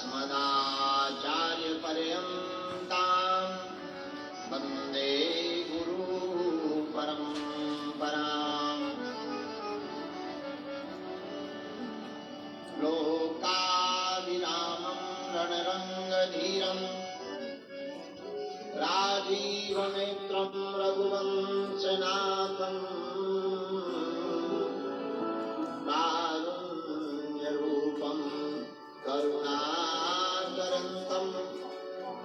अस्मदाचार्यपर्यन्तां वन्दे गुरुपरम्पराम्। लोकाभिरामं रणरङ्गधीरम् राजीवनेत्रं रघुवंशनाथं कारुण्यरूपं करुणाकरन्तं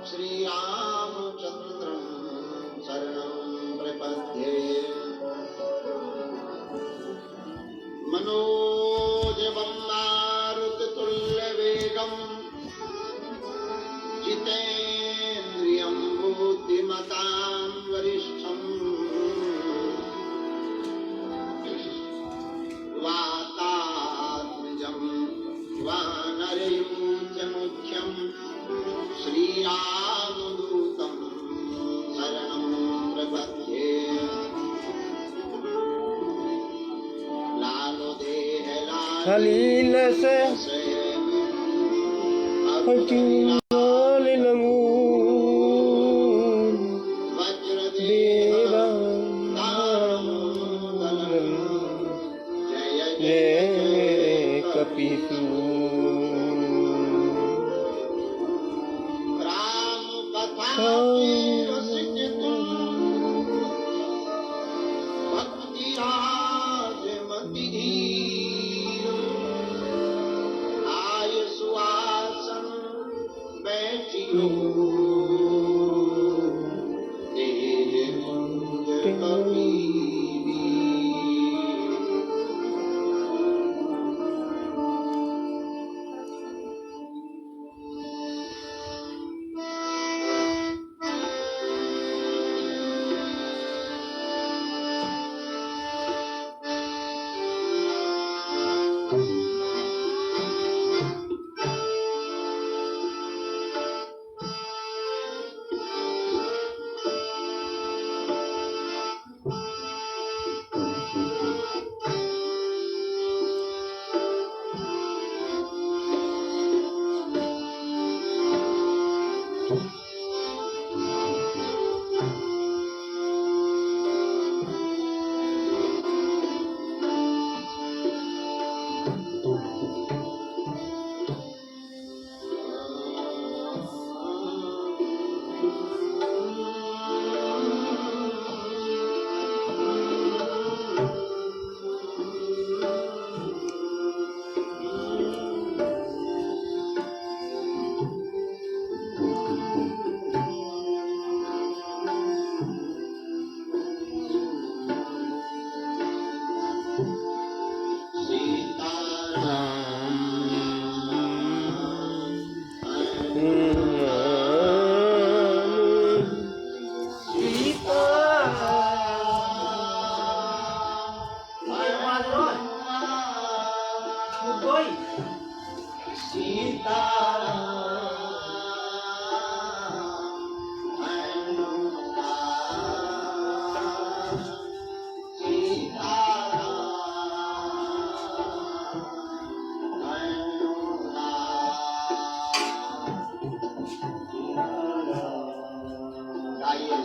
श्रीरामचन्द्रं शरणं प्रपद्ये। मनोजवं मारुततुल्यवेगं जितेन्द्रियं बुद्धिमतां वरिष्ठं वातात्मजं वानरयूथमुख्यं श्रीरामदूतं शरणं प्रपद्ये। लालो देह Halil sa pagkalilangun Deva Jaya Kapitu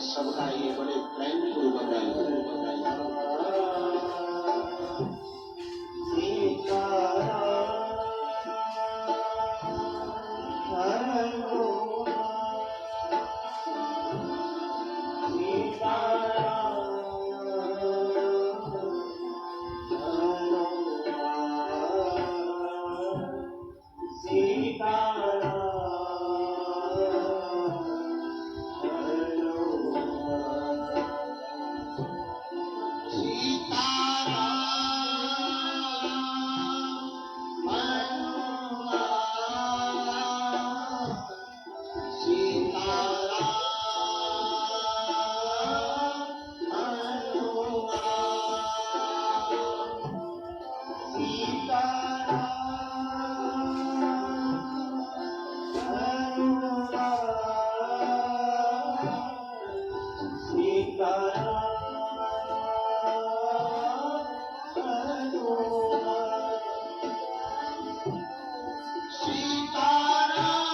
सबका ये बड़े प्रेम पूर्वक बताइए। सीताराम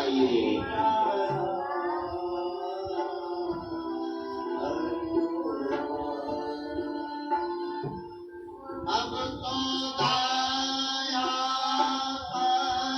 गाइए। अब तो दया करो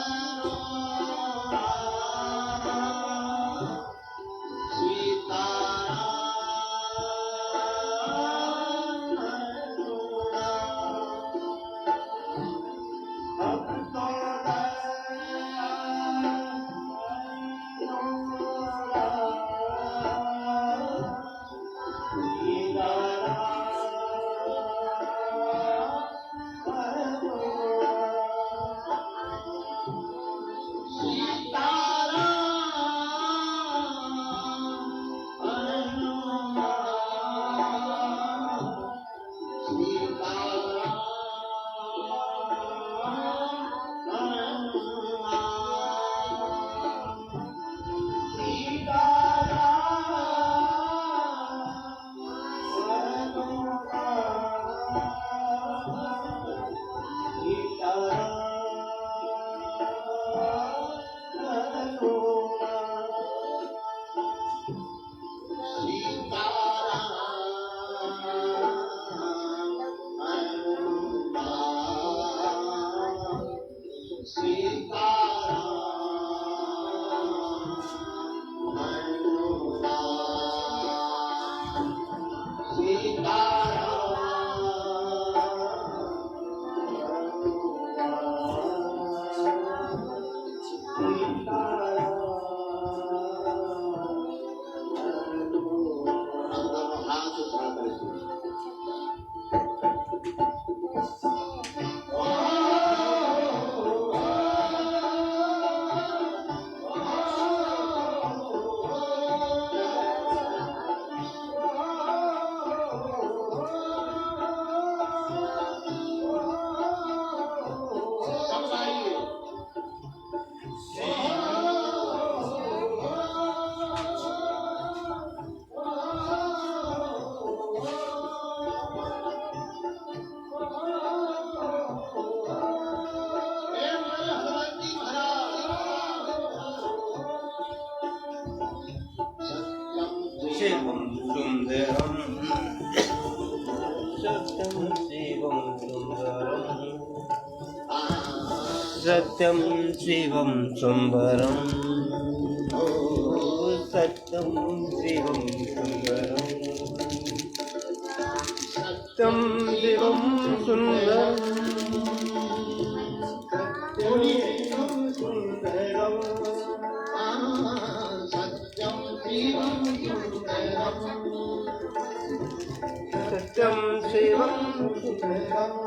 शिवं सुन्दरं सत्यं शिवं सुन्दरं सत्यं शिवं सुन्दरं सत्यं शिवं सुन्दरं सत्यं शिवं सुन्दरं सत्यं शिवं सुन्दरम्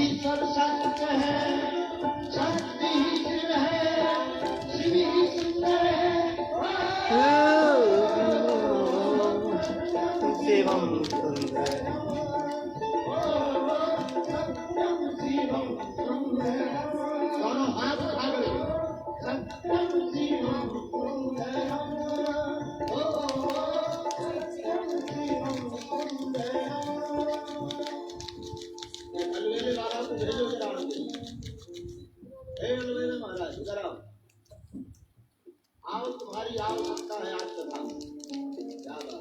ईश्वर सत्य है, शक्ति ही शिव है, शिव ही सुंदर है। शिवं सुन्दरम् दोनों हाथ उठा लो। सत्यम शिवम सुंदरम, ओ सत्यम शिवम सुंदरम। ये अलवेले वाला को भेजो जरा आगे। हे अलवेले महाराज इधर आओ। आओ तुम्हारी आवश्यकता है आज तक। क्या बात,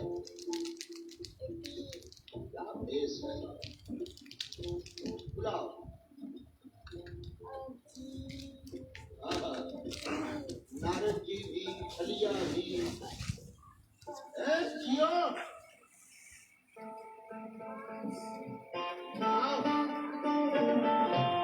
क्या भेष है। बुलाओ। नारद जी भी, खलिया भी, जियो। आओ।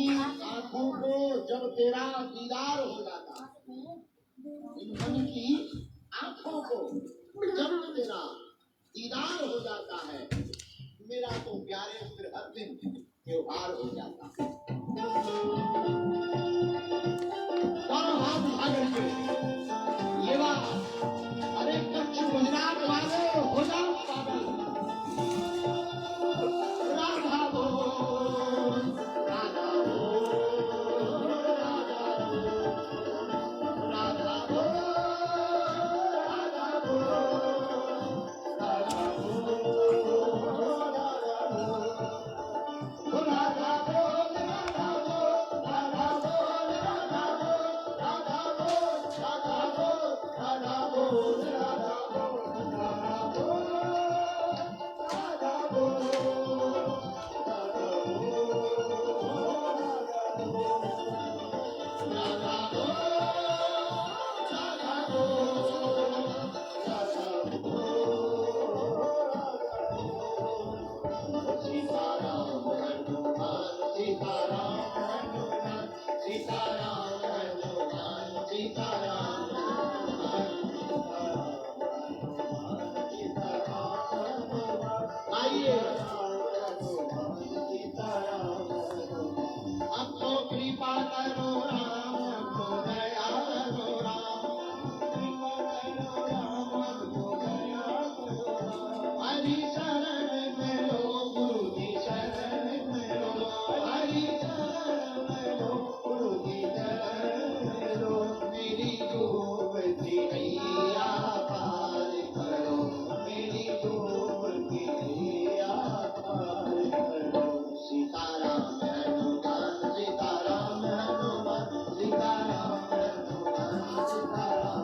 की आंखों को जब तेरा दीदार हो जाता, इन मन की आंखों को जब तेरा दीदार हो जाता है, मेरा तो प्यारे फिर हर दिन त्योहार हो जाता। दोनों हाथ उठा करके ये बात, अरे कच्छ गुजरात वाले हो जाओ पागल, राधा बोल, राधा बोल, राधा बोल, राधा बोल, राधा बोल, राधा बोल, राधा बोल, राधा बोल, राधा बोल, राधा बोल, राधा बोल, राधा बोल, राधा सीताराम हनुमान सीताराम हनुमान सीताराम हनुमान सीताराम आइए अब तो कृपा करो राम, अब तो दया करो राम, कृपा करो राम, अब तो दया करो राम। हरि शरण में लो गुरु जी शरण में लो, हरि शरण में लो गुरु जी शरण में लो, मेरी डूब की नैया पार करो, मेरी डूब की नैया पार करो। सीताराम हनुमान सीताराम हनुमान सीताराम हनुमान सीताराम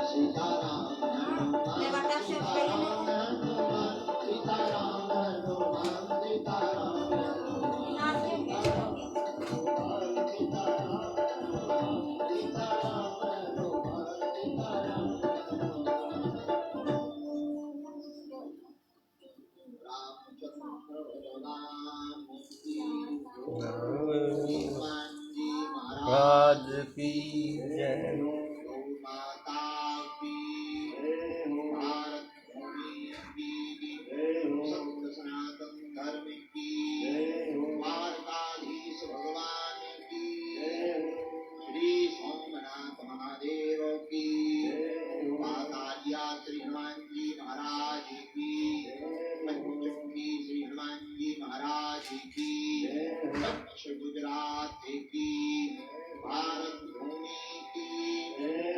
सीताराम हनुमान सीताराम हनुमान राज की जय। माता की भारत भूमि की सत्य सनातन धर्म की द्वारकाधीश भगवान की श्री सोमनाथ महादेव की माताजिया श्री हनुमान जी महाराज की पंचमुखी श्री हनुमान जी महाराज की कच्छ गुजरात की भारत भूमि की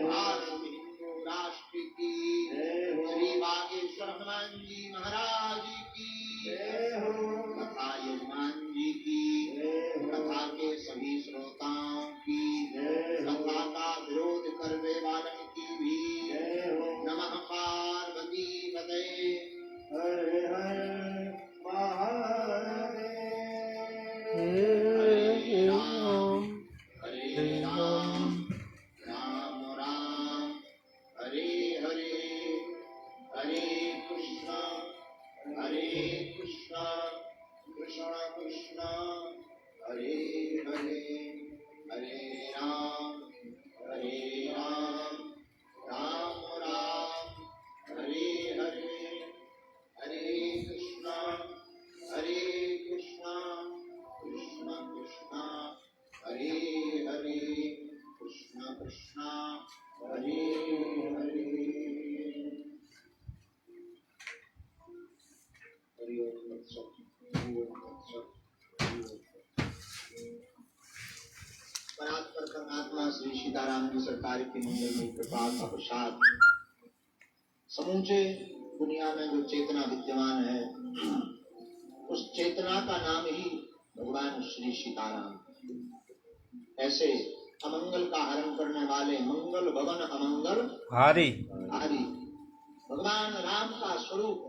भारत हिंदू राष्ट्र की श्री बागेश्वर हनुमान जी महाराज की कथा यजमान जी की कथा के सभी श्रोताओं की कथा का विरोध करने वालों की भी नमः पार्वती पते हरे हरे महादेव हरे राम हरे राम राम राम हरे हरे हरे कृष्णा कृष्ण कृष्ण हरे हरे हरे राम राम राम हरे हरे हरे कृष्णा कृष्ण कृष्ण हरे हरे कृष्ण कृष्ण हरे हरे हरि ओम तत्सत परात्पर परमात्मा श्री सीताराम की सरकार की मंगल में कृपा का प्रसाद समूचे दुनिया में जो चेतना विद्यमान है उस चेतना का नाम ही भगवान श्री सीताराम। ऐसे अमंगल का हरण करने वाले मंगल भवन अमंगल हारी हारी भगवान राम का स्वरूप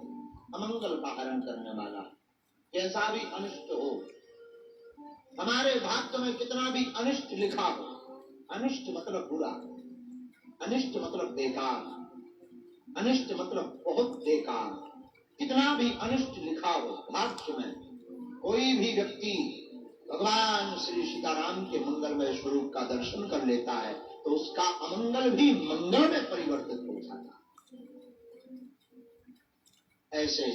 अमंगल का हरण करने वाला। जैसा भी अनिष्ट हो, हमारे भाग्य में कितना भी अनिष्ट लिखा हो, अनिष्ट मतलब बुरा, अनिष्ट मतलब बेकार, अनिष्ट मतलब बहुत बेकार। कितना भी अनिष्ट लिखा हो भाष्य में, कोई भी व्यक्ति भगवान श्री सीताराम के मंगलमय स्वरूप का दर्शन कर लेता है तो उसका अमंगल भी मंगल में परिवर्तित हो जाता है। ऐसे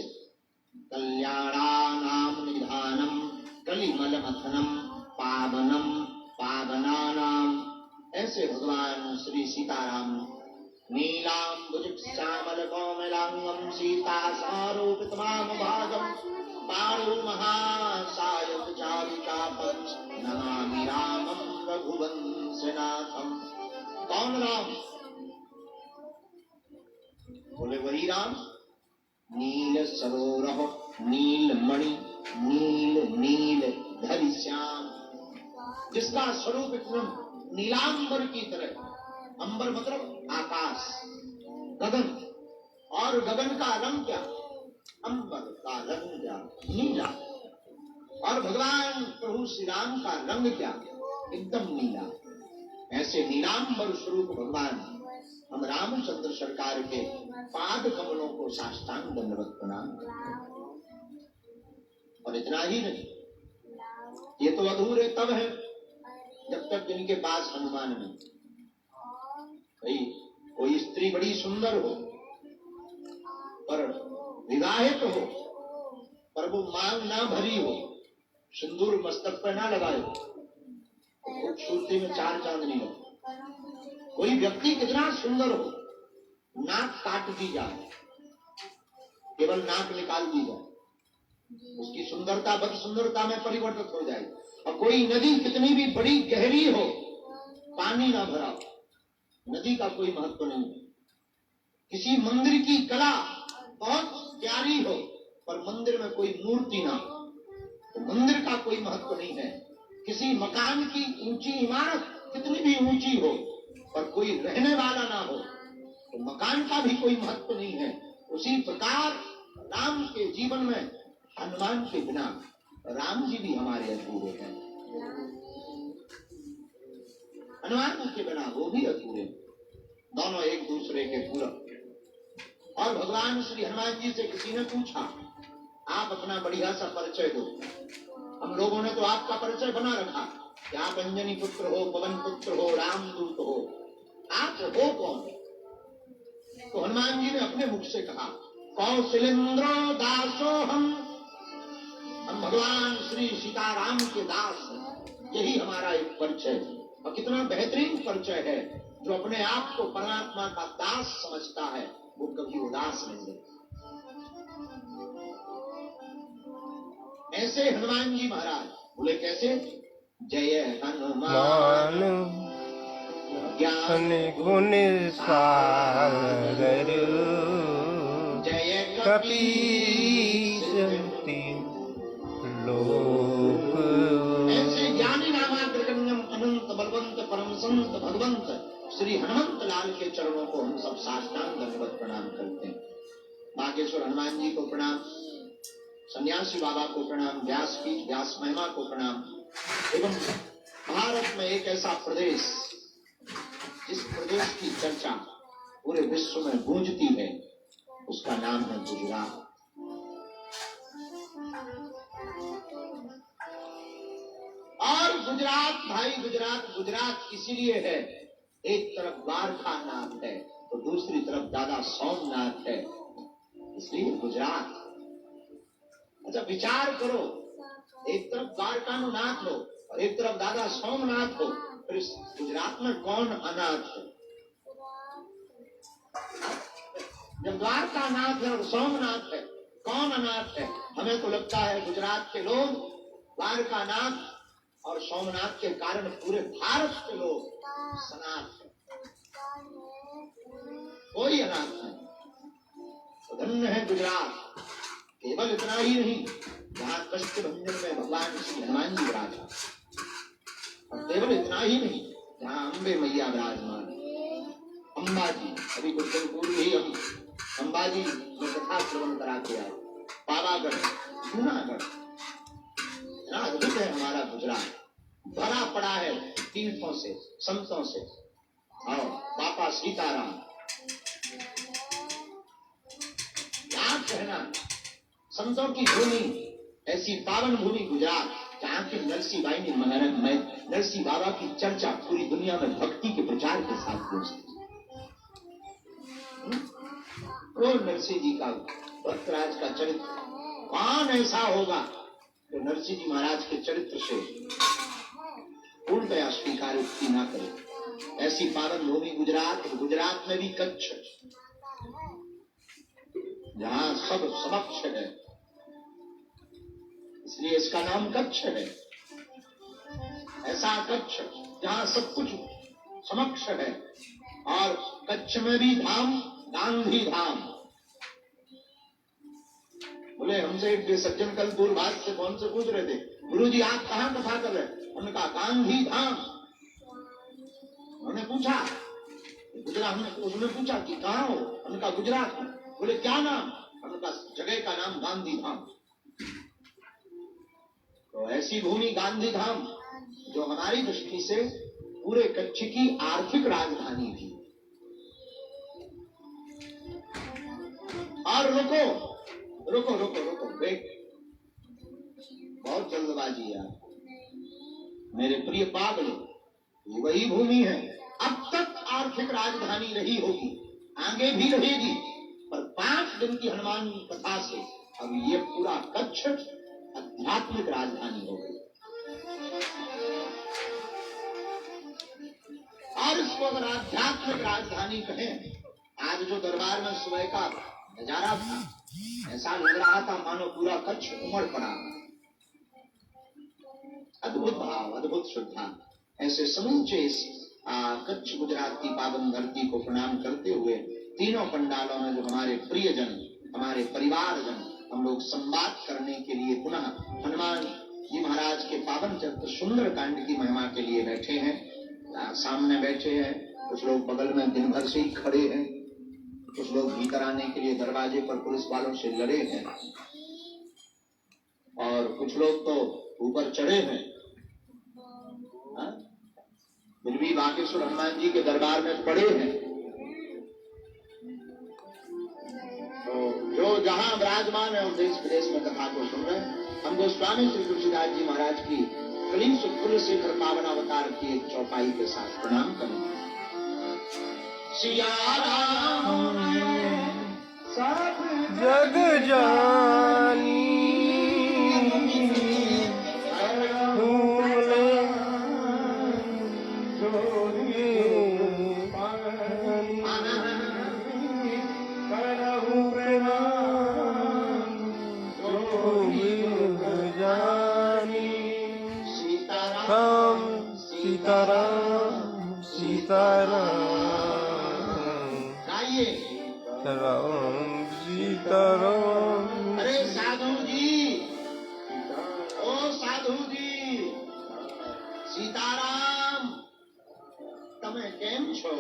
कल्याणानाम निधानम कलिमल मथनम पावनम पावनानाम, ऐसे भगवान श्री सीताराम नीलांबुज श्यामल कोमलांगम सीता सारूपितमाम भागम पाणु महासायक चारुचापम नमामि रामम रघुवंशनाथम। कौन राम? बोले वही राम। नील सरोरह नील मणि नील नील धरि श्याम, जिसका स्वरूप एकदम नीलांबर की तरह, अंबर मतलब आकाश, गगन, और गगन का रंग क्या? अंबर का रंग क्या? नीला। और भगवान प्रभु श्री राम का रंग क्या? एकदम नीला। ऐसे नीलांबर स्वरूप भगवान हम रामचंद्र सरकार के पाद कमलों को साष्टांग दंडवत प्रणाम करते हैं। और इतना ही नहीं, ये तो अधूरे तब है जब तक जिनके पास हनुमान नहीं। भाई कोई स्त्री बड़ी सुंदर हो पर विवाहित हो, पर वो मांग ना भरी हो, सिंदूर मस्तक पर ना लगाए हो, खूबसूरती में चार चांदनी हो। कोई व्यक्ति कितना सुंदर हो, नाक काट दी जाए, केवल नाक निकाल दी जाए, उसकी सुंदरता बद सुंदरता में परिवर्तित हो जाए। और कोई नदी कितनी भी बड़ी गहरी हो, पानी ना भरा हो, नदी का कोई महत्व नहीं। किसी मंदिर की कला बहुत प्यारी हो पर मंदिर में कोई मूर्ति ना हो तो मंदिर का कोई महत्व नहीं है। किसी मकान की ऊंची इमारत कितनी भी ऊंची हो पर कोई रहने वाला ना हो तो मकान का भी कोई महत्व नहीं है। उसी प्रकार राम के जीवन में हनुमान के बिना राम जी भी हमारे अधूरे हैं, हनुमान के बिना वो भी अधूरे, दोनों एक दूसरे के पूरक। और भगवान श्री हनुमान जी से किसी ने पूछा, आप अपना बढ़िया सा परिचय दो। हम लोगों ने तो आपका परिचय बना रखा कि आप अंजनी पुत्र हो, पवन पुत्र हो, रामदूत हो, आप हो कौन? तो हनुमान जी ने अपने मुख से कहा, कौशलेंद्रो दासो हम भगवान श्री सीताराम के दास हैं। यही हमारा एक परिचय है। और कितना बेहतरीन परिचय है। जो अपने आप को परमात्मा का दास समझता है वो कभी उदास नहीं है। ऐसे हनुमान जी महाराज बोले कैसे? जय हनुमान ज्ञान गुण सागर जय कपीस लोक। ऐसे ज्ञानी नामाग्रगण्यम अनंत बलवंत परम संत भगवंत श्री हनुमंत लाल के चरणों को हम सब साष्टांग दंडवत प्रणाम करते हैं। बागेश्वर हनुमान जी को प्रणाम, सन्यासी बाबा को प्रणाम, व्यासपीठ व्यास महिमा को प्रणाम। एवं भारत में एक ऐसा प्रदेश जिस प्रदेश की चर्चा पूरे विश्व में गूंजती है उसका नाम है गुजरात। और गुजरात भाई गुजरात इसीलिए है, एक तरफ द्वारकानाथ है तो दूसरी तरफ दादा सोमनाथ है, इसलिए गुजरात। अच्छा विचार करो, एक तरफ द्वारकानाथ हो और एक तरफ दादा सोमनाथ हो, फिर इस गुजरात में कौन अनाथ है? जब द्वारकानाथ है और सोमनाथ है, कौन अनाथ है? हमें तो लगता है गुजरात के लोग द्वारकानाथ और सोमनाथ के कारण पूरे भारत के लोग सनाथ है, कोई अनाथ नहीं। धन्य है गुजरात। केवल इतना ही नहीं, यहाँ कष्ट भंजन में भगवान श्री हनुमान जी विराजा। और केवल इतना ही नहीं, यहाँ अम्बे मैया विराजमान, अंबाजी। अभी कुछ दिन पूर्व ही हम अंबाजी में कथा श्रवण करा के आए। पावागढ़, जूनागढ़, इतना अद्भुत है हमारा गुजरात, भरा पड़ा है तीर्थों से, संतों से। और पापा सीताराम संतों की भूमि, ऐसी पावन भूमि गुजरात, जहाँ के नरसिंहभाई ने नरसिंह बाबा की चर्चा पूरी दुनिया में भक्ति के प्रचार के साथ पहुंचती। वो नरसिंह जी का भक्तराज का चरित्र, कौन ऐसा होगा तो नरसिंह जी महाराज के चरित्र से पूर्णतया स्वीकार उक्ति ना करे। ऐसी पावन भूमि गुजरात, गुजरात में भी कच्छ, जहाँ सब समक्ष है, इसलिए इसका नाम कच्छ है। ऐसा कच्छ जहाँ सब कुछ समक्ष है, और कच्छ में भी धाम, गांधी धाम। बोले हमसे एक सज्जन कल दूरभाष से कौन से पूछ रहे थे, गुरुजी आप कहाँ कथा कर रहे? उनका गांधी धाम। उन्होंने पूछा गुजरात, उसने पूछा कि कहाँ हो? उनका गुजरात। बोले क्या नाम? उनका जगह का नाम गांधी धाम। तो ऐसी भूमि गांधी धाम जो हमारी दृष्टि से पूरे कच्छ की आर्थिक राजधानी थी। और रुको रुको रुको रुको, वेट, बहुत जल्दबाजी है मेरे प्रिय पागलों। ये वही भूमि है, अब तक आर्थिक राजधानी रही होगी, आगे भी रहेगी, पर 5 दिन की हनुमान कथा से अब ये पूरा कच्छ आध्यात्मिक राजधानी हो गई। और इसको अगर आध्यात्मिक राजधानी कहें, आज जो दरबार में सुबह का नजारा था, ऐसा लग रहा था मानो पूरा कच्छ उमड़ पड़ा। अद्भुत भाव, अद्भुत श्रद्धा। ऐसे समूचे इस कच्छ गुजरात की पावन धरती को प्रणाम करते हुए तीनों पंडालों में जो हमारे प्रियजन, हमारे परिवारजन, हम लोग संवाद करने के लिए पुनः हनुमान जी महाराज के पावन चरित्र सुंदर कांड की महिमा के लिए बैठे हैं। सामने बैठे हैं, कुछ लोग बगल में दिन भर से ही खड़े हैं, कुछ लोग भीतर आने के लिए दरवाजे पर पुलिस वालों से लड़े हैं, और कुछ लोग तो ऊपर चढ़े हैं। फिर भी बागेश्वर हनुमान जी के दरबार में पड़े हैं। तो जो जहां विराजमान है, देश विदेश में कथा को सुन रहे हैं, हम गोस्वामी श्री तुलसीदास जी महाराज की कलीम सुखुल शेखर पावन अवतार की एक चौपाई के साथ प्रणाम करेंगे। सिया राम सब जग जानी राम सीताराम। अरे साधु जी, ओ साधु जी, सीताराम, तमे केम छो?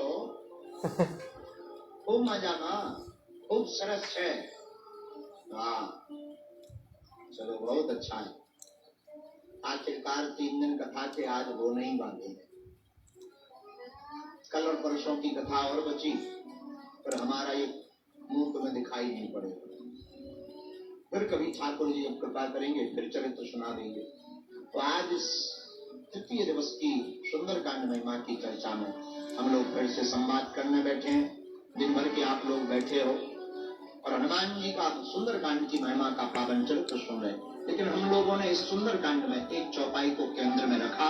खूब मजाમાં, खूब सरस है। वाह, चलो बहुत अच्छा है। आखिरकार 3 दिन कथा के आज वो नहीं बांधे। कल और परसों की कथा और बची, पर हमारा ये मुंह तुम्हें दिखाई नहीं पड़ेगा। फिर कभी ठाकुर जी जब कृपा करेंगे फिर चरित्र सुना देंगे। तो आज इस तृतीय दिवस की सुंदरकांड महिमा की चर्चा में हम लोग फिर से संवाद करने बैठे हैं। दिन भर के आप लोग बैठे हो और हनुमान जी का सुंदरकांड की महिमा का पावन चरित्र सुन रहे, लेकिन हम लोगों ने इस सुंदरकांड में एक चौपाई को केंद्र में रखा,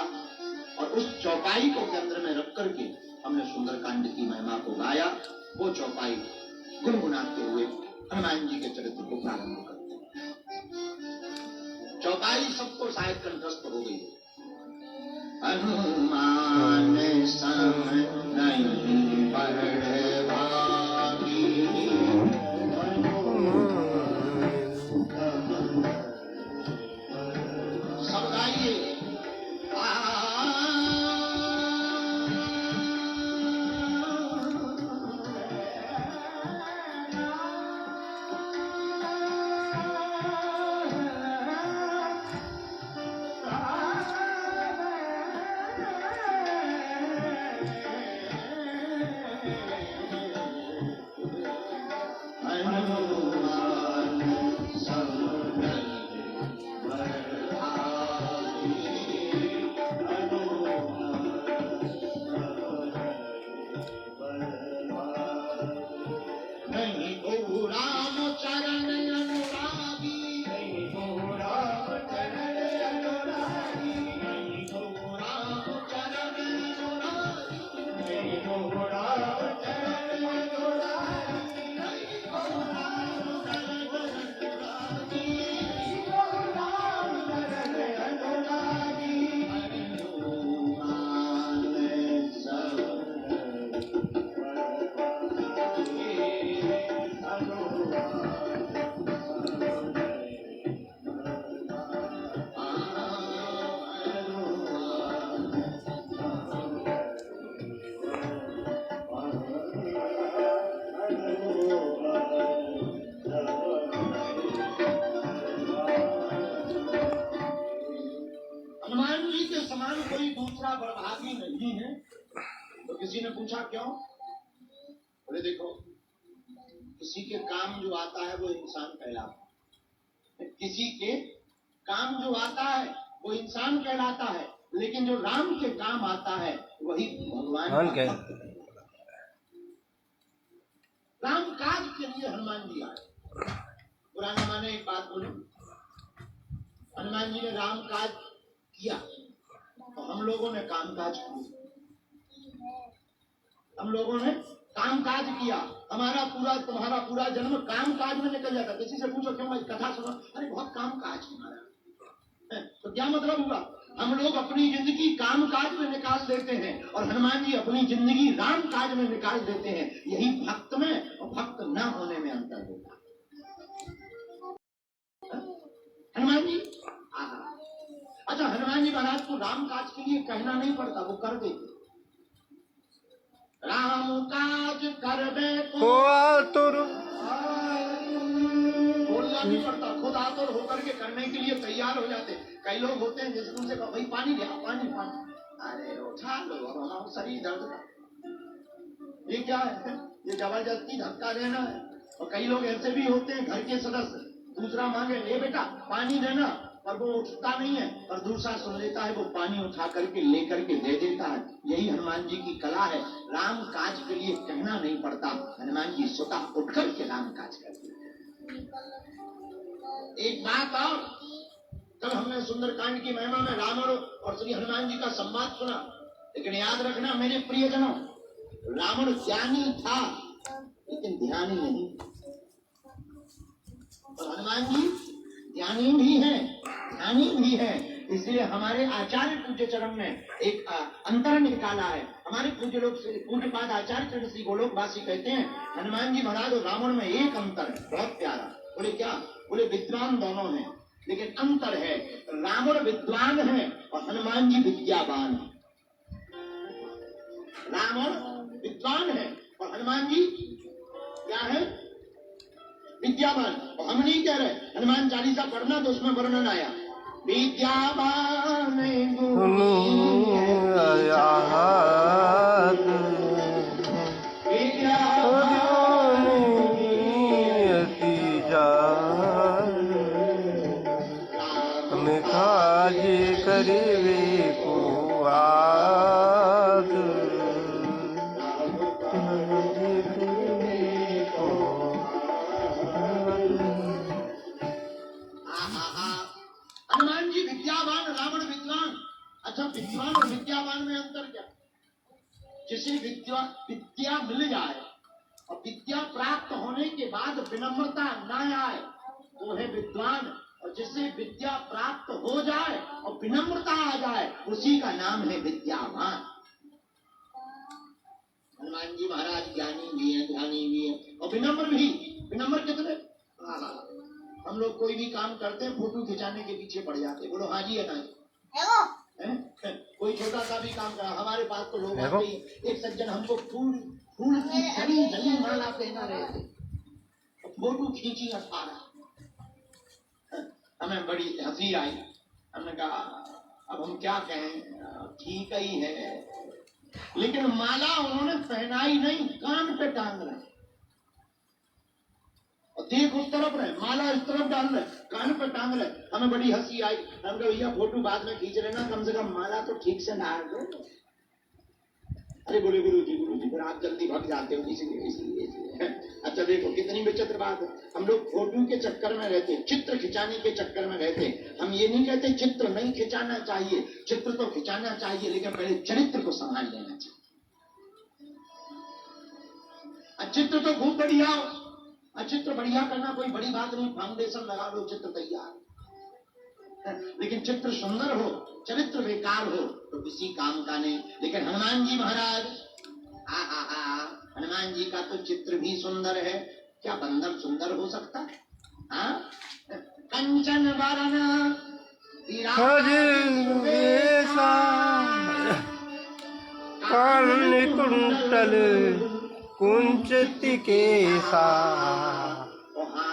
और उस चौपाई को केंद्र में रख करके हमने सुंदरकांड की महिमा को गाया। वो चौपाई गुनगुनाते हुए हनुमान जी के चरित्र को प्रारंभ करते हैं। चौपाई सबको शायद कंठस्थ हो गई। हनुमान सन नहीं पढ़े भागी, सब गाइए। नहीं तो राम चरण अनुरागी, नहीं तो राम चरण अनुरागी, नहीं तो राम चरण अनुरागी, नहीं तो राम चरण अनुरागी, नहीं तो राम चरण अनुरागी, नहीं तो राम चरण अनुरागी, हनुमान सब हनुमान जी के समान कोई दूसरा बड़भागी नहीं है। तो किसी ने पूछा क्यों? बोले देखो, किसी के काम जो आता है वो इंसान कहलाता है, किसी के काम जो आता है वो इंसान कहलाता है, लेकिन जो राम के काम आता है वही भगवान का भक्त कहलाता है। राम काज के लिए हनुमान जी आए। पुराने माने एक बात बोले, हनुमान जी ने राम काज किया तो हम लोगों ने काम काज किया। हम लोगों ने काम काज किया, हमारा पूरा तुम्हारा पूरा जन्म काम काज में निकल जाता। किसी से पूछो क्यों, मैं कथा सुना, अरे बहुत काम काज तुम्हारा। तो क्या मतलब हुआ? हम लोग अपनी जिंदगी काम काज में निकाल देते हैं और हनुमान जी अपनी जिंदगी राम काज में निकाल देते हैं। यही भक्त में और भक्त न होने में अंतर होता है। हनुमान जी अच्छा, हनुमान जी महाराज को राम काज के लिए कहना नहीं पड़ता, वो कर देते। राम काज कर दे को आतुर, बोलना नहीं पड़ता, खुद आतुर होकर के करने के लिए तैयार हो जाते। कई लोग होते हैं जैसे उनसे कहो भाई पानी दे, पानी पानी, अरे उठा लो, अब हमारा शरीर दर्द का, ये क्या है? ये जबरदस्ती धक्का देना है। और कई लोग ऐसे भी होते हैं, घर के सदस्य दूसरा मांगे, ले बेटा पानी देना, और वो उठता नहीं है, और दूसरा सुन लेता है, वो पानी उठा करके लेकर के दे देता है। यही हनुमान जी की कला है। राम काज के लिए कहना नहीं पड़ता, हनुमान जी स्वतः उठ करके राम काज करते हैं। एक बात और, कल हमने सुंदरकांड की महिमा में रावण और श्री हनुमान जी का संवाद सुना, लेकिन याद रखना मेरे प्रियजनों, रावण ज्ञानी था लेकिन ध्यानी नहीं, और हनुमान जी ज्ञानी भी है, ध्यानी भी है। इसलिए हमारे आचार्य पूज्य चरण ने एक अंतर निकाला है। हमारे पूज्य लोग पूज्यपाद आचार्य चरण श्री गोलोकवासी कहते हैं, हनुमान जी महाराज और रावण में एक अंतर है, बहुत प्यारा। बोले क्या? बोले विद्वान दोनों हैं, लेकिन अंतर है, रावण विद्वान है और हनुमान जी विद्यावान है। रावण विद्वान है और हनुमान जी क्या है? विद्यावान। और हम नहीं कह रहे, हनुमान चालीसा पढ़ना तो उसमें वर्णन आया, विद्यावान काज करिवे को आद, हनुमान जी विद्यावान, रावण विद्वान। अच्छा, विद्वान और विद्यावान में अंतर क्या? जिसे विद्या मिल जाए और विद्या प्राप्त होने के बाद विनम्रता न आए वो है विद्वान, और जिसे विद्या प्राप्त हो जाए और विनम्रता आ जाए उसी का नाम है विद्यावान। हनुमान जी महाराज ज्ञानी भी हैं, ध्यानी भी हैं और विनम्र भी। विनम्र कितने? हम लोग कोई भी काम करते हैं फोटो खिंचाने के पीछे पड़ जाते, बोलो हाँ जी है ना कोई छोटा सा भी काम करा, हमारे पास तो लोग आते ही, एक सज्जन हमको फूल की जली माला पहना रहे थे, फोटो खींची 18, हमें बड़ी हंसी आई। हमने कहा अब हम क्या कहें, ठीक ही है, लेकिन माला उन्होंने पहनाई नहीं, कान पे टांग रहे। और देख उस तरफ रहे, माला इस तरफ डाल रहे, कान पर टांग रहे। हमें बड़ी हंसी आई। हम कहा भैया फोटो बाद में खींच रहे ना, कम से कम माला तो ठीक से डाल दो। अरे बोले गुरु जी फिर आप जल्दी भाग जाते हो, इसलिए। अच्छा देखो कितनी विचित्र बात है। हम लोग फोटो के चक्कर में रहते, चित्र खिंचाने के चक्कर में रहते। हम ये नहीं कहते चित्र नहीं खिंचाना चाहिए, चित्र तो खिंचाना चाहिए, लेकिन पहले चरित्र को संभाल लेना चाहिए। चित्र तो खूब बढ़िया हो, चित्र बढ़िया करना कोई बड़ी बात नहीं, फाउंडेशन लगा लो, चित्र तैयार। लेकिन चित्र सुंदर हो, चरित्र बेकार हो तो किसी काम का नहीं। लेकिन हनुमान जी महाराज, हनुमान जी का तो चित्र भी सुंदर है, क्या बंदर सुंदर हो सकता है? कंचन वरण कर्ण कुंतल कुंचित केसा,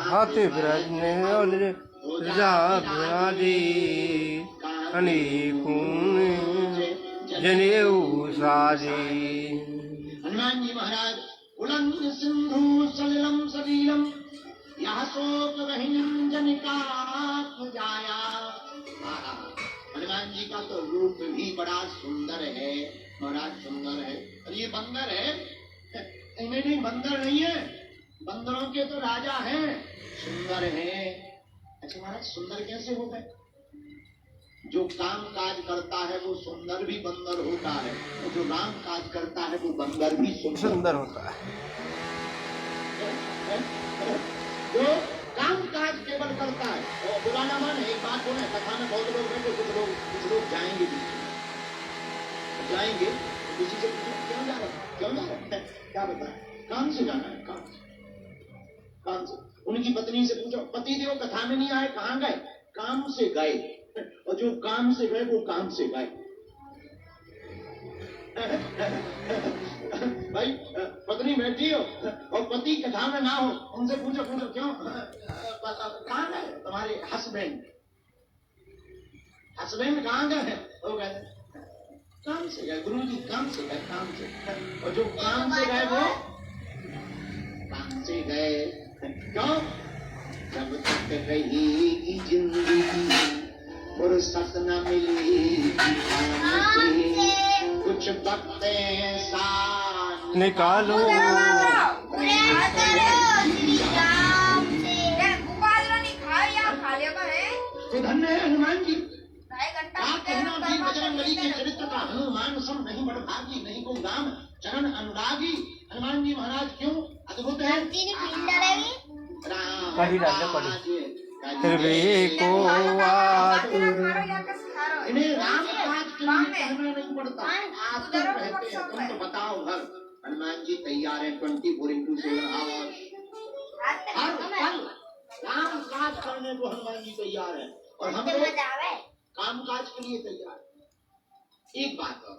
हाथ ब्रज जनेऊ साजे। हनुमान जी महाराज उलंग सिंधु सलिलम सलीलम यह शोक वहिनीम जनिका जाया। हनुमान जी का तो रूप भी बड़ा सुंदर है महाराज, सुंदर है। और ये बंदर है, नहीं बंदर नहीं है, बंदरों के तो राजा हैं, सुंदर है। अच्छा महाराज सुंदर कैसे हो गए? जो काम काज करता है वो सुंदर भी बंदर होता है, और जो राम काज करता है वो बंदर भी सुंदर होता है। जो काम काज केवल करता है, और बुराना मन एक बात बोले, कथा में बहुत लोग बैठे, कुछ लोग जाएंगे किसी से क्यों जा रहे क्या बताए? काम से जाना है, काम से। उनकी पत्नी से पूछो, पति देव कथा में नहीं आए, कहाँ गए? काम से गए। और जो काम से गए वो काम से गए। भाई पत्नी बैठी हो और पति कथा में ना हो, उनसे पूछो क्यों कहाँ गए तुम्हारे हस्बैंड कहाँ गए? वो गए काम से गए, गुरु जी काम से गए, काम से। और जो काम से गए वो काम से गए। क्यों? जब तक रहेगी जिंदगी फुर्सत न मिलेगी कुछ वक्त ऐसा निकालो। तो धन्य है हनुमान जी। आप कहना भी बजरंगबली के चरित्र का हनुमान सम नहीं बड़भागी, नहीं को राम चरण अनुरागी। हनुमान जी महाराज क्यों अद्भुत है? इन्हें राम काज के लिए कहना नहीं पड़ता, आप तो कहते हैं। तुम तो बताओ भर हनुमान जी तैयार है 24/7 आवर्स, हर पल राम काज करने को हनुमान जी तैयार है, और हम लोग काम काज के लिए तैयार। एक बात और,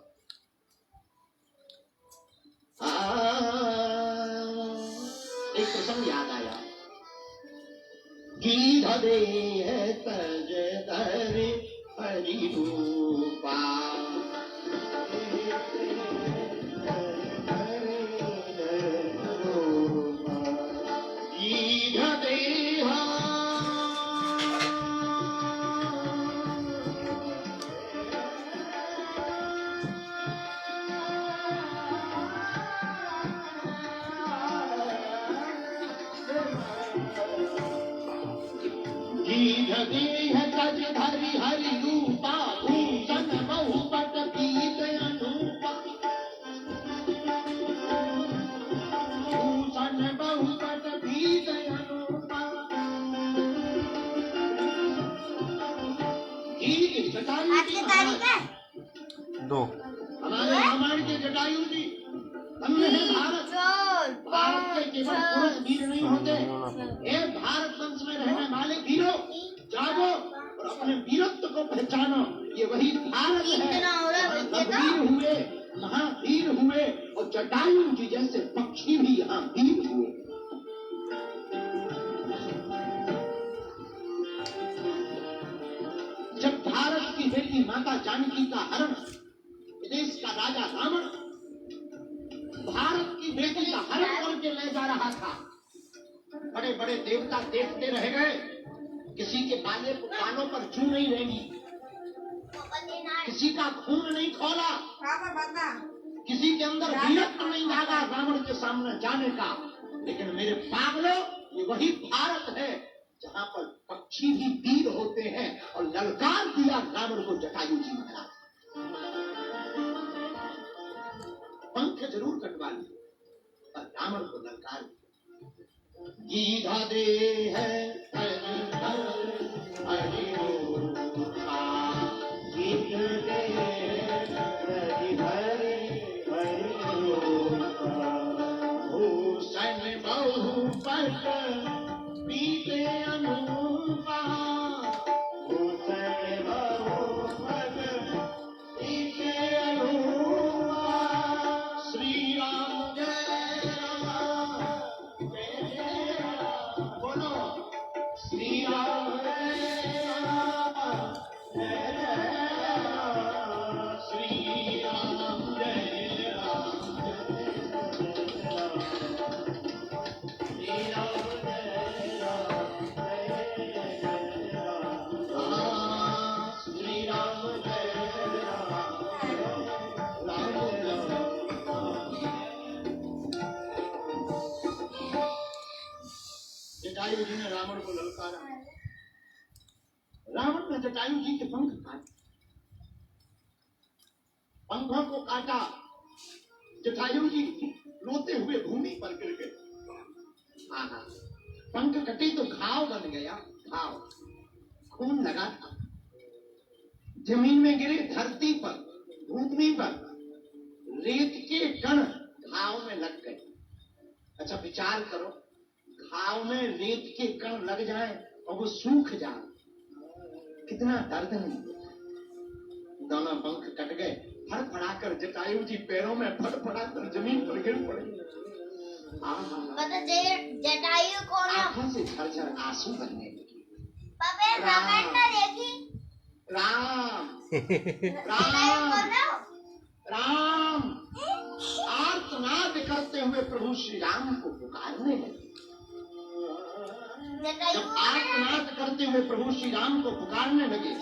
एक प्रसंग याद आया। गीध दे तज धर हरि रूपा, गीध दे तज धरि हरि रूपा, भूषण बहुपट पीत अनूपा, भूषण बहुपट पीत अनूपा। जटायु जी दो हमारे रामायण के जटायु जी, हमने है भारत के केवल पुरुष वीर नहीं होते, ये भारत वंश में रहने वाले वीरों जागो और अपने वीरत्व को पहचानो। ये वही भारत है, वीर हुए, महावीर हुए, और जटायु जी जैसे पक्षी भी यहाँ वीर हुए। जब भारत की बेटी माता जानकी का हरण देश का राजा रावण भारत की बेटी का हरण करके ले जा रहा था, बड़े बड़े देवता देखते रह गए, किसी के कानों पर जू नहीं रहेंगी, किसी का खून नहीं खोला, किसी के अंदर वीरत्व नहीं जागा रावण के सामने जाने का। लेकिन मेरे पागलों, ये वही भारत है जहाँ पर पक्षी भी वीर होते हैं, और ललकार दिया रावण को जटायु जी महाराज। पंख जरूर कटवा लिए पर रावण को ललकार दिया। गीधा दे है भूषण बहुपट पीते अनुपा, भूषण बहुपट पीते अनुपा। श्री राम जय राम जय राम, बोलो श्री राम जय राम जय राम, श्री राम जय राम जय राम, श्री राम जय राम जय राम, श्री राम जय जटायु जी ने रावण को ललकारा। रावण ने जटायु जी के पंख काटे, पंखों को काटा। जटायु जी रोते हुए भूमि पर गिर गए। पंख कटे तो घाव बन गया, घाव, खून लगा था, जमीन में गिरे, धरती पर, भूमि पर रेत के कण घाव में लग गए। अच्छा विचार करो, घाव में रेत के कण लग जाए और वो सूख जाए, कितना दर्द नहीं। दोनों पंख कट गए, फड़फड़ाकर जटायु जी पैरों में फड़फड़ाकर जमीन पर गिर पड़े। जटायु को आंखों से झरझर आंसू बहने लगे। रामायण ना देखी? राम राम राम आर्तनाद करते हुए प्रभु श्री राम को पुकारने लगे। जब आर्तनाद करते हुए प्रभु श्री राम को पुकारने लगे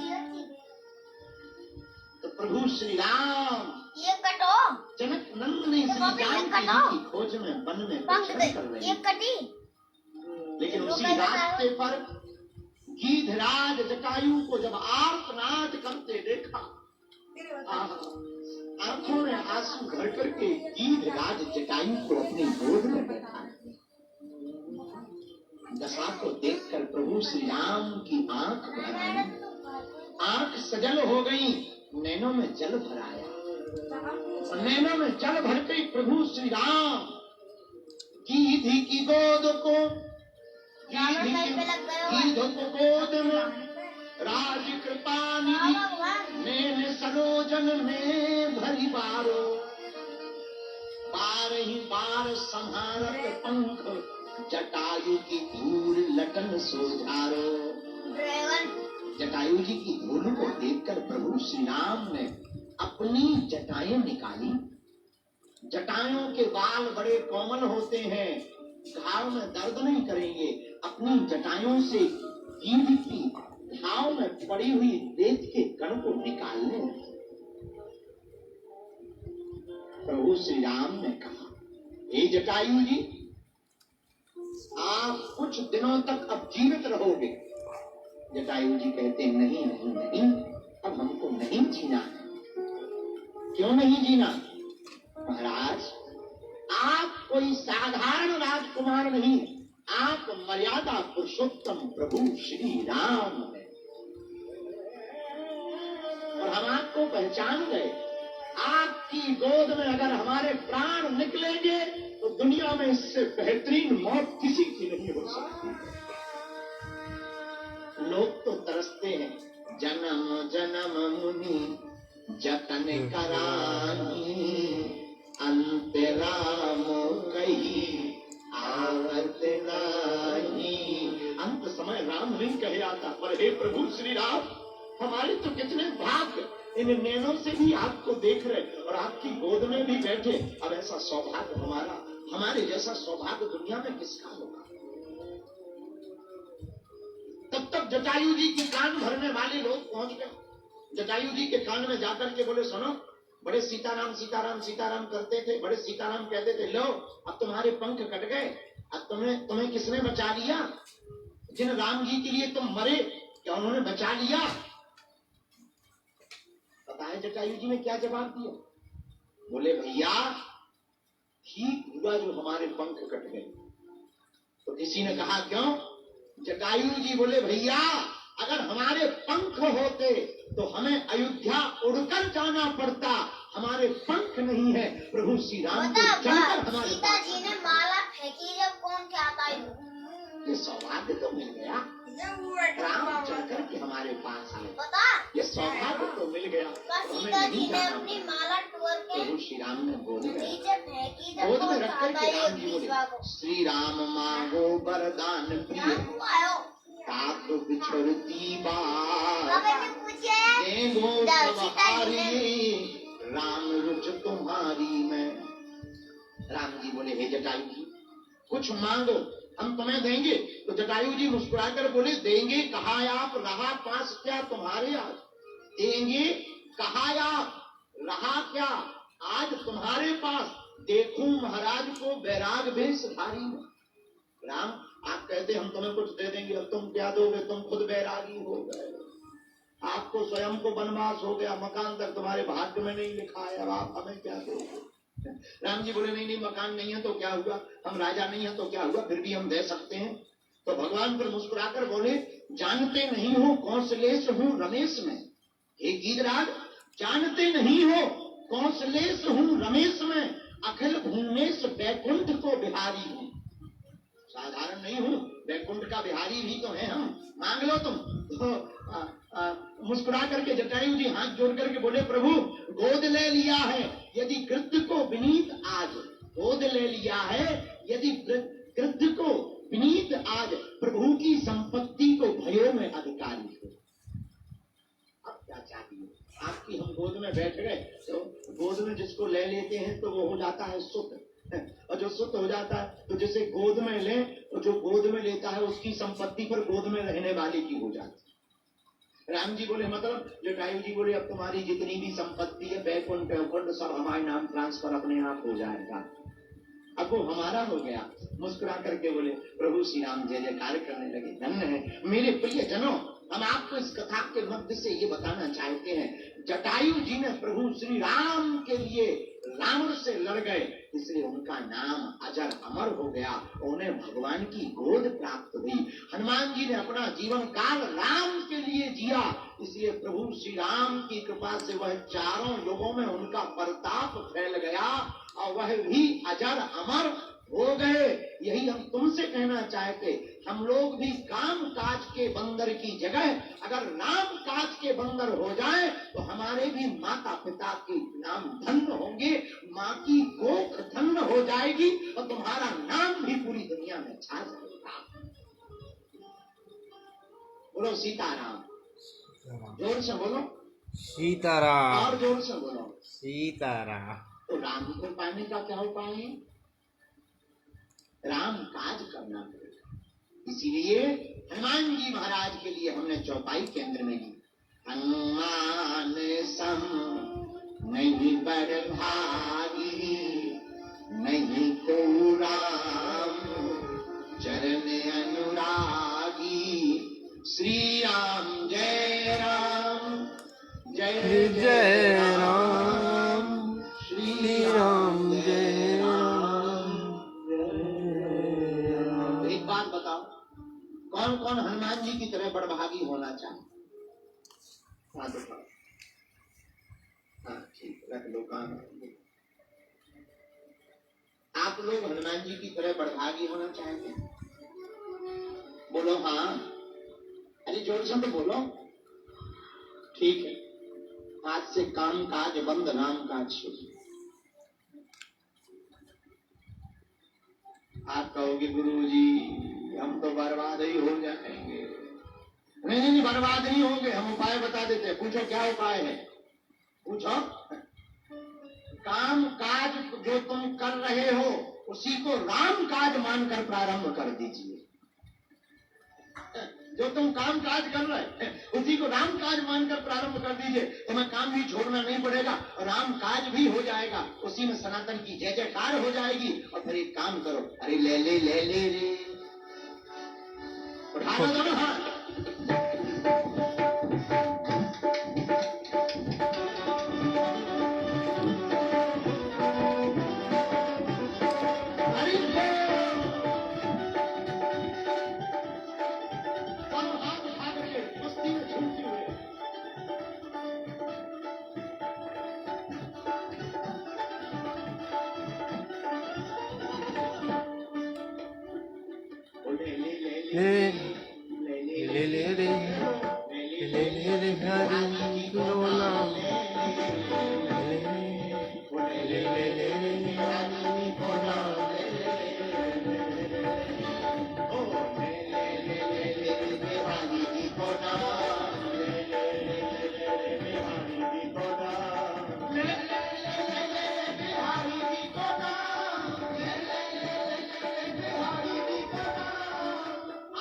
तो प्रभु श्री राम ये कटो, जनक नंदन श्री जानकी की खोज में वन में विचरण कर रहे ये हैं। कटी। लेकिन उसी रास्ते पर गीधराज जटायु को जब आर्तनाद करते देखा, आंखों में आंसू भर करके गीधराज जटायु को अपनी गोद में बैठा। दशा को देखकर प्रभु श्री राम की आंख भर आई, आंख सजल हो गई, नैनों में जल भर आया। नैनों में जल भर के प्रभु श्री राम गीधी की गोद को, गीध को गोद में राज कृपा निधि, नैन सरोजन में भरी बारो, बार ही बार संहारत पंख, जटायु की धूल लटन सोधारो। जटायु जी की धूल को देखकर प्रभु श्री राम ने अपनी जटाएं निकाली। जटायों के बाल बड़े कोमल होते हैं, घाव में दर्द नहीं करेंगे। अपनी जटायों से गीध की घाव में पड़ी हुई रेत के कण को निकालने लगे। प्रभु श्री राम ने कहा, हे जटायु जी, आप कुछ दिनों तक अब जीवित रहोगे। जटायु जी कहते नहीं नहीं नहीं, अब हमको नहीं जीना है। क्यों नहीं जीना? महाराज, आप कोई साधारण राजकुमार नहीं, आप मर्यादा पुरुषोत्तम प्रभु श्री राम हैं, और हम आपको पहचान गए। आपकी गोद में अगर हमारे प्राण निकलेंगे तो दुनिया में इससे बेहतरीन मौत किसी की नहीं हो सकती। लोग तो तरसते हैं, जन्म जन्म मुनि जतन करानी, अंत राम कही आवत नाही। अंत समय राम नहीं कहे आता, पर हे प्रभु श्री राम, हमारे तो कितने भाग्य, इन नैनों से भी आपको देख रहे और आपकी गोद में भी बैठे। अब ऐसा सौभाग्य हमारा, हमारे जैसा सौभाग्य दुनिया में किसका होगा? जटायु जी की कान भरने वाले लोग पहुंच गए। जटायु जी के कान में जाकर के बोले, सुनो, बड़े सीताराम सीताराम सीताराम करते थे, बड़े सीताराम कहते थे, लो अब तुम्हारे पंख कट गए, अब तुम्हें किसने बचा लिया? जिन राम जी के लिए तुम मरे, क्या उन्होंने बचा लिया? पता है जटायु जी ने क्या जवाब दिया? बोले, भैया ठीक हुआ जो हमारे पंख कट गए। तो किसी ने कहा, क्यों? जटायु जी बोले, भैया अगर हमारे पंख होते तो हमें अयोध्या उड़कर जाना पड़ता, हमारे पंख नहीं है। प्रभु श्री राम को चलकर हमारे सीता जी ने माला फेंकी जब कौन क्या था? ये सौभाग्य तो मिल गया, राम चलकर के हमारे पास आए, पता ये सौभाग्य तो मिल गया। सीता जी ने अपनी माला टूर के प्रभु श्री राम ने बोले, नीचे फेंकी जब गोद में कौन रख चाहता करके है राम जी बोले, विश्वा को? श्री राम मांगो वरदान प्रिय, तात बिछड़ती बात, बाबा ने पूछे देंगो जब सब सीता जी ने हारी, राम रुच तुम्हारी में। राम जी बोले, हे जटायु जी कुछ मांगो, हम तुम्हें देंगे। तो जटायु जी मुस्कुराकर बोले, देंगे कहा आप, रहा पास क्या तुम्हारे आज? देंगे कहा आप, रहा क्या आज तुम्हारे पास? देखूं महाराज को बैराग भेषधारी में। राम आप कहते हम तुम्हें कुछ दे देंगे, अब तुम क्या दोगे? तुम खुद बैरागी हो गए, आपको स्वयं को वनवास हो गया, मकान तक तुम्हारे भाग्य में नहीं लिखा है, अब आप हमें क्या दोगे? राम जी बोले, नहीं नहीं, मकान नहीं है तो क्या हुआ, हम राजा नहीं है तो क्या हुआ, फिर भी हम दे सकते हैं। तो भगवान फिर मुस्कुराकर बोले, जानते नहीं हो कौशलेश हूँ रमेश में। हे गीतराज, जानते नहीं हो कौशलेश हूँ रमेश में, अखिल भुवनेश वैकुंठ को बिहारी हूँ। साधारण नहीं हूँ, वैकुंठ का बिहारी भी तो है हम, मांग लो तुम। तो मुस्कुरा करके जटायु जी हाथ जोड़ करके बोले, प्रभु गोद ले लिया है यदि कृत्य को विनीत आज, गोद ले लिया है यदि कृत्य को विनीत आज, प्रभु की संपत्ति को भयो में अधिकारी हो। अब क्या चाहिए? आपकी हम गोद में बैठ गए, तो गोद में जिसको ले लेते हैं तो वो हो जाता है सुत, और जो सुत हो जाता है तो जिसे गोद में ले, तो जो गोद में लेता है उसकी संपत्ति पर गोद में रहने वाले की हो जाती है। राम जी बोले, मतलब? जटायु जी बोले, अब तुम्हारी जितनी भी संपत्ति है, बैकुंठ वैकुंठ सब हमारे नाम ट्रांसफर अपने आप हो जाएगा, अब वो हमारा हो गया। मुस्कुरा करके बोले, प्रभु श्री राम जय जयकार करने लगे। धन्य है मेरे प्रिय जनों, हम आपको इस कथा के मध्य से ये बताना चाहते हैं, जटायु जी ने प्रभु श्री राम के लिए रावण से लड़ गए, इसलिए उनका नाम अजर अमर हो गया, उन्हें भगवान की गोद प्राप्त हुई। हनुमान जी ने अपना जीवन काल राम के लिए जिया, इसलिए प्रभु श्री राम की कृपा से वह चारों युगों में उनका प्रताप फैल गया और वह भी अजर अमर हो गए। यही हम तुमसे कहना चाहते, हम लोग भी काम काज के बंदर की जगह अगर राम काज के बंदर हो जाए तो हमारे भी माता पिता के नाम धन्य होंगे, माँ की कोख धन्य हो जाएगी और तुम्हारा नाम भी पूरी दुनिया में छा जाएगा। बोलो सीताराम, जोर से बोलो सीताराम, और जोर से बोलो सीताराम। तो राम को पाने का क्या उपाय है? राम काज करना पड़ेगा। इसीलिए हनुमान जी महाराज के लिए हमने चौपाई केंद्र में ली, हनुमान सम नहीं बड़ भागी, नहीं को राम चरण अनुरागी। श्री राम जय राम जय जय राम, श्री राम जय राम। एक बात बताओ, कौन कौन हनुमान जी की तरह बड़भागी होना चाहे? हाँ ठीक, रख लो कान। आप लोग हनुमान जी की तरह बड़भागी होना चाहेंगे? बोलो हाँ, अरे जोर से तो बोलो। ठीक है, आज से काम काज बंद, नाम काज शुरू। आप कहोगे गुरुजी हम तो बर्बाद ही हो जाएंगे। नहीं नहीं, बर्बाद नहीं होंगे, हम उपाय बता देते हैं। पूछो क्या उपाय है, पूछो। काम काज जो तुम कर रहे हो उसी को राम काज मानकर प्रारंभ कर दीजिए। जो तुम काम काज कर रहे हैं उसी को राम काज मानकर प्रारंभ कर दीजिए, तुम्हें काम भी छोड़ना नहीं पड़ेगा और राम काज भी हो जाएगा, उसी में सनातन की जय जयकार हो जाएगी। और फिर एक काम करो, अरे ले ले रे, उठा लो दोनों हाथ। हरि बोल। दोनों हाथ उठा करके मस्ती में झूमते हुए हरि बोला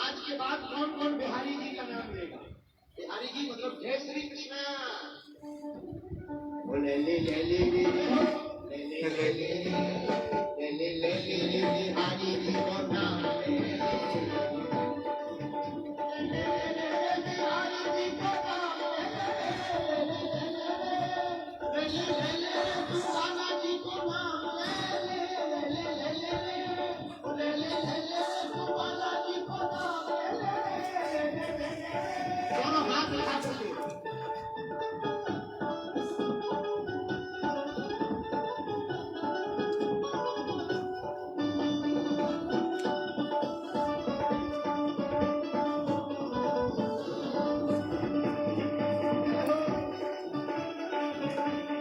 आज के बाद कौन कौन बिहारी जी का नाम लेगा? बिहारी जी मतलब जय श्री कृष्णा। ले ले ले ले ले ले ले ले ले बिहारी जी को नाम ले दोनों हाथ उठा करके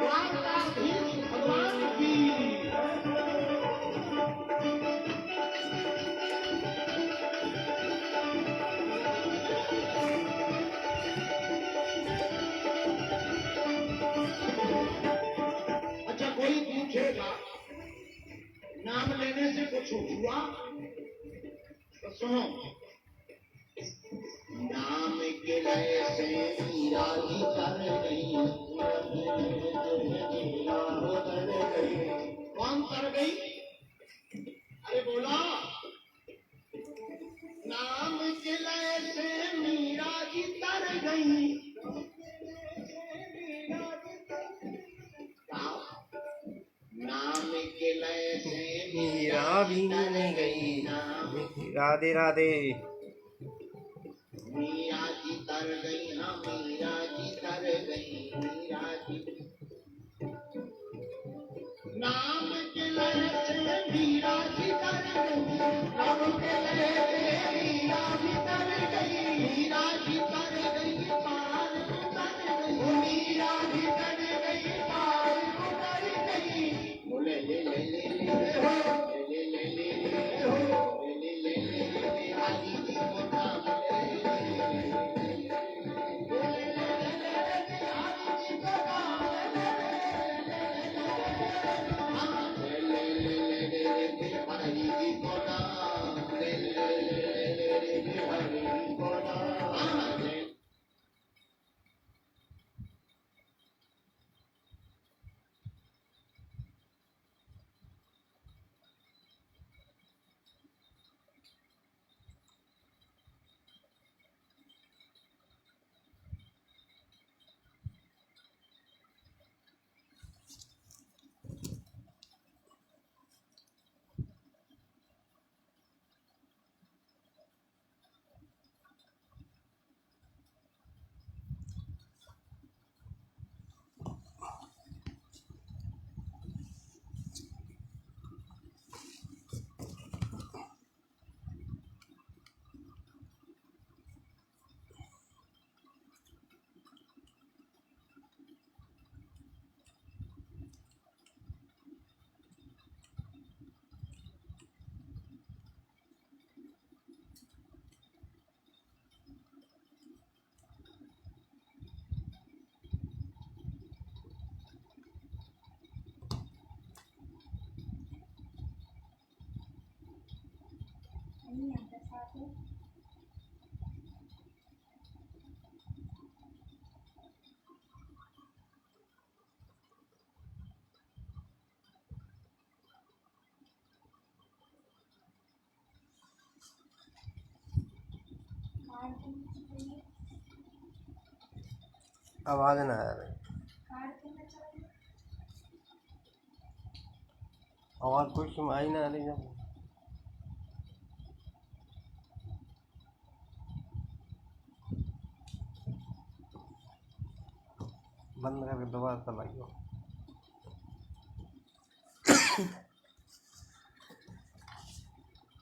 द्वारकाधीश भगवान की। अच्छा कोई पूछेगा नाम लेने से कुछ हुआ तो सुनो, नाम के लय से मीरा जी तर गई। कौन तर गई? अरे बोला, नाम के लय से मीरा जी तर गई। नाम के लय से मीरा भी नहीं गई। राधे राधे। मीरा जी तर गई, हाँ मीरा जी तर गई। मीरा जी नाम के लय से मीरा जी तर गई। नाम के लय से मीरा जी तर गई। मीरा जी तर गई, पार उतर गई। मीरा जी तर गई, पार उतर गई। बोले ले ले ले ले हो, ले ले ले ले हो, ले ले ले ले हरि जी को नाम आवाज ना आ रही, आवाज कुछ आई ना रही जब बंद करके दोबारा चलाइयो।